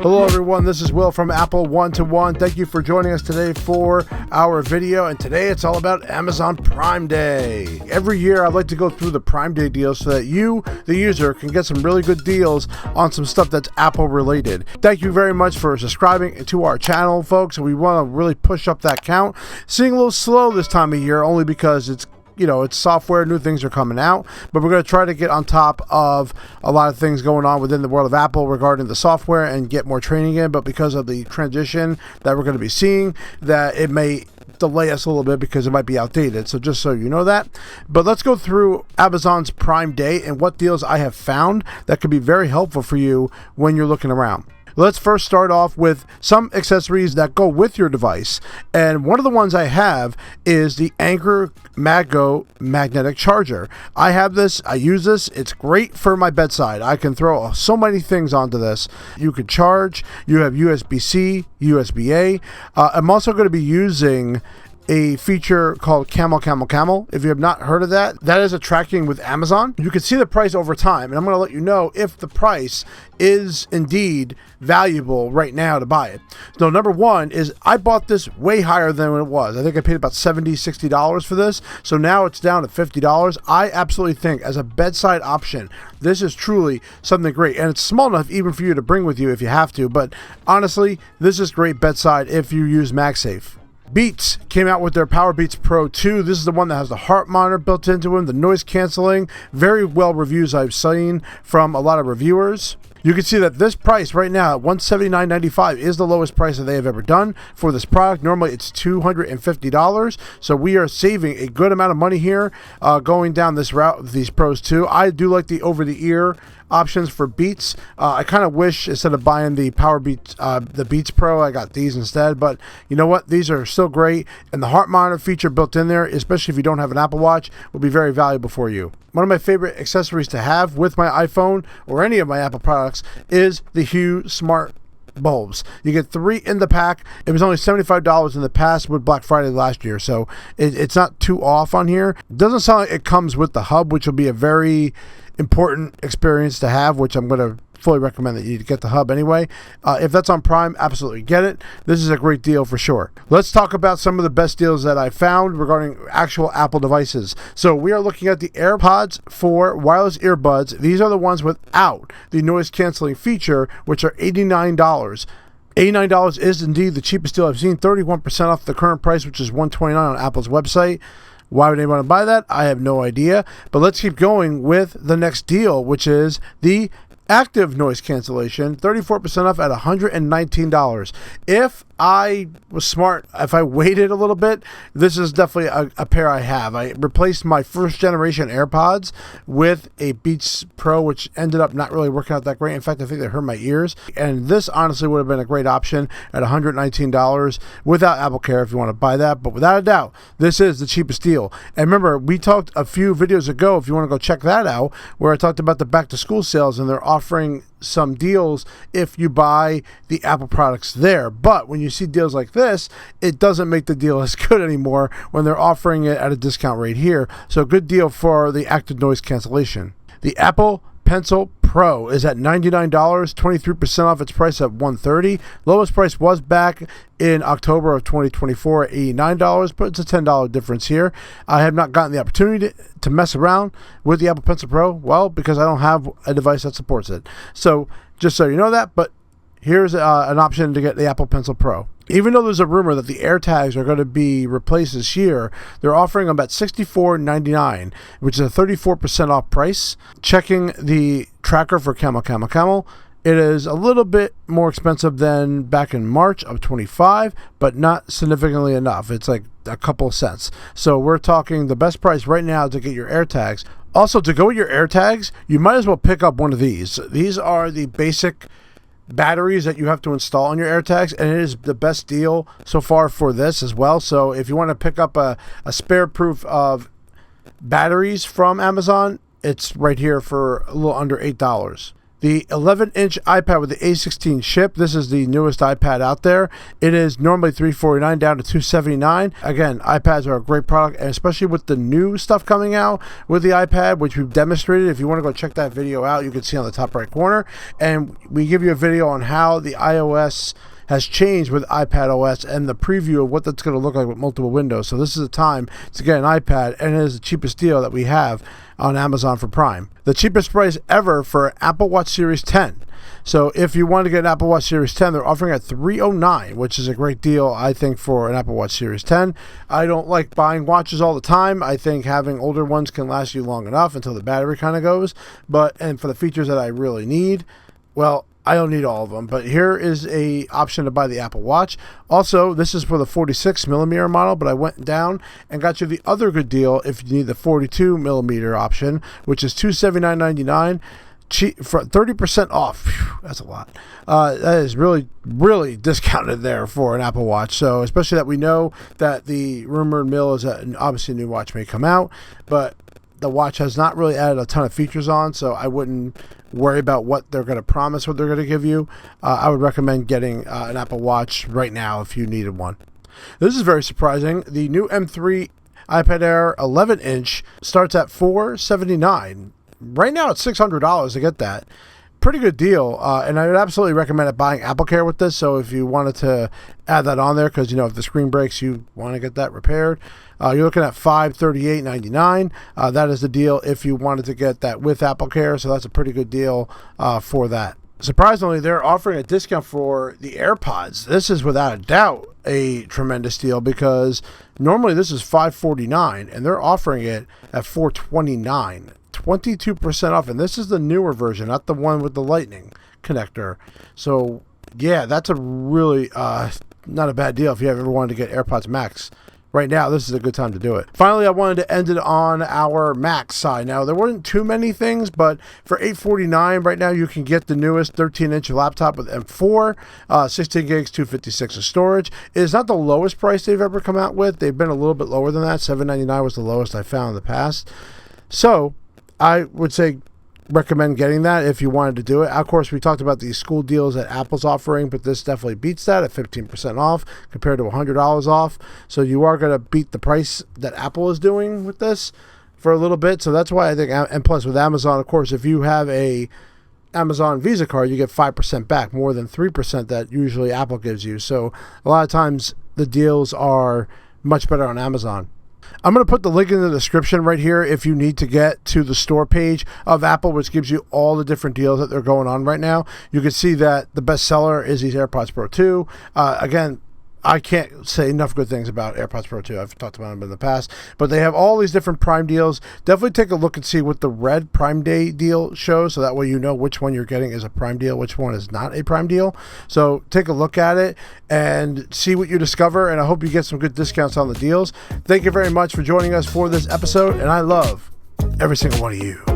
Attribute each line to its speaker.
Speaker 1: Hello everyone, this is Will from Apple One-to-One. Thank you for joining us today for our video, and today it's all about Amazon Prime Day. Every year I'd like to go through the Prime Day deals so that you, the user, can get some really good deals on some stuff that's Apple related. Thank you very much for subscribing to our channel, folks. We want to really push up that count. Seeing a little slow this time of year only because it's software, new things are coming out, but we're going to try to get on top of a lot of things going on within the world of Apple regarding the software and get more training in. But because of the transition that we're going to be seeing, that it may delay us a little bit because it might be outdated. So just so you know that. But let's go through Amazon's Prime Day and what deals I have found that could be very helpful for you when you're looking around. Let's first start off with some accessories that go with your device. And one of the ones I have is the Anker MagGo magnetic charger. I have this, I use this, it's great for my bedside. I can throw so many things onto this. You can charge, you have USB-C, USB-A. I'm also going to be using a feature called Camel. If you have not heard of that, that is a tracking with Amazon. You can see the price over time, and I'm going to let you know if the price is indeed valuable right now to buy it. So number one is I bought this way higher than it was. I think I paid about $60 for this. So now it's down to $50. I absolutely think as a bedside option, this is truly something great. And it's small enough even for you to bring with you if you have to. But honestly, this is great bedside if you use MagSafe. Beats came out with their Powerbeats Pro 2. This is the one that has the heart monitor built into them, the noise canceling. Very well reviews I've seen from a lot of reviewers. You can see that this price right now at $179.95 is the lowest price that they have ever done for this product. Normally it's $250, so we are saving a good amount of money here going down this route with these Pros 2. I do like the over-the-ear options for Beats. I kind of wish instead of buying the Powerbeats, the Beats Pro, I got these instead. But you know what? These are still great, and the heart monitor feature built in there, especially if you don't have an Apple Watch, will be very valuable for you. One of my favorite accessories to have with my iPhone or any of my Apple products is the Hue Smart bulbs. You get 3 in the pack. It was only $75 in the past with Black Friday last year, so it's not too off on here. It doesn't sound like it comes with the hub, which will be a very important experience to have, which I'm going to fully recommend that you get the hub anyway. If that's on Prime, absolutely get it. This is a great deal for sure. Let's talk about some of the best deals that I found regarding actual Apple devices. So we are looking at the AirPods 4 wireless earbuds. These are the ones without the noise canceling feature, which are $89. $89 is indeed the cheapest deal I've seen, 31% off the current price, which is $129 on Apple's website. Why would anyone buy that? I have no idea. But let's keep going with the next deal, which is the active noise cancellation, 34% off at $119. If I was smart, if I waited a little bit, this is definitely a pair I have. I replaced my first generation AirPods with a Beats Pro, which ended up not really working out that great. In fact, I think they hurt my ears. And this honestly would have been a great option at $119 without Apple Care if you want to buy that. But without a doubt, this is the cheapest deal. And remember, we talked a few videos ago, if you want to go check that out, where I talked about the back to school sales, and they're offering some deals if you buy the Apple products there. But when you see deals like this, it doesn't make the deal as good anymore when they're offering it at a discount rate here. So good deal for the active noise cancellation. The Apple Pencil Pro is at $99, 23% off its price at $130. Lowest price was back in October of 2024 at $89, but it's a $10 difference here. I have not gotten the opportunity to mess around with the Apple Pencil Pro, well, because I don't have a device that supports it. So just so you know that, but here's an option to get the Apple Pencil Pro. Even though there's a rumor that the AirTags are going to be replaced this year, they're offering them at $64.99, which is a 34% off price. Checking the tracker for Camel, it is a little bit more expensive than back in March of 25, but not significantly enough. It's like a couple of cents. So we're talking the best price right now to get your AirTags. Also, to go with your AirTags, you might as well pick up one of these. These are the basic batteries that you have to install on your AirTags, and it is the best deal so far for this as well. So if you want to pick up a spare proof of batteries from Amazon, it's right here for a little under $8. The 11-inch iPad with the A16 chip. This is the newest iPad out there. It is normally $349 down to $279. Again, iPads are a great product, and especially with the new stuff coming out with the iPad, which we've demonstrated. If you want to go check that video out, you can see on the top right corner. And we give you a video on how the iOS has changed with iPadOS and the preview of what that's going to look like with multiple windows. So this is the time to get an iPad, and it is the cheapest deal that we have on Amazon for Prime. The cheapest price ever for an Apple Watch Series 10. So if you want to get an Apple Watch Series 10, they're offering at $309, which is a great deal, I think, for an Apple Watch Series 10. I don't like buying watches all the time. I think having older ones can last you long enough until the battery kind of goes. And for the features that I really need, well, I don't need all of them, but here is a option to buy the Apple Watch. Also, this is for the 46 millimeter model, but I went down and got you the other good deal if you need the 42 millimeter option, which is $279.99. For 30% off. Whew, that's a lot. That is really, really discounted there for an Apple Watch. So especially that we know that the rumored mill is that obviously a new watch may come out, but the watch has not really added a ton of features on, so I wouldn't worry about what they're going to promise, what they're going to give you. I would recommend getting an Apple Watch right now if you needed one. This is very surprising. The new M3 iPad Air 11-inch starts at $479. Right now it's $600 to get that. Pretty good deal, and I would absolutely recommend buying AppleCare with this. So if you wanted to add that on there, because if the screen breaks, you want to get that repaired, you're looking at $538.99. That is the deal if you wanted to get that with AppleCare. So that's a pretty good deal for that. Surprisingly, they're offering a discount for the AirPods. This is without a doubt a tremendous deal because normally this is $549, and they're offering it at $429. 22% off, and this is the newer version, not the one with the lightning connector. So yeah, that's a really not a bad deal if you ever wanted to get AirPods Max. Right now, this is a good time to do it. Finally, I wanted to end it on our Mac side. Now, there weren't too many things, but for $849 right now, you can get the newest 13-inch laptop with M4, 16 gigs, 256 of storage. It is not the lowest price they've ever come out with. They've been a little bit lower than that. $799 was the lowest I found in the past. So I would say recommend getting that if you wanted to do it. Of course, we talked about these school deals that Apple's offering, but this definitely beats that at 15% off compared to $100 off. So you are going to beat the price that Apple is doing with this for a little bit. So that's why I think, and plus with Amazon, of course, if you have a Amazon Visa card, you get 5% back, more than 3% that usually Apple gives you. So a lot of times the deals are much better on Amazon. I'm going to put the link in the description right here if you need to get to the store page of Apple, which gives you all the different deals that they're going on right now. You can see that the best seller is these AirPods Pro 2. Again, I can't say enough good things about AirPods Pro 2. I've talked about them in the past, but they have all these different Prime deals. Definitely take a look and see what the red Prime Day deal shows, so that way you know which one you're getting is a Prime deal, which one is not a Prime deal. So take a look at it and see what you discover, and I hope you get some good discounts on the deals. Thank you very much for joining us for this episode, and I love every single one of you.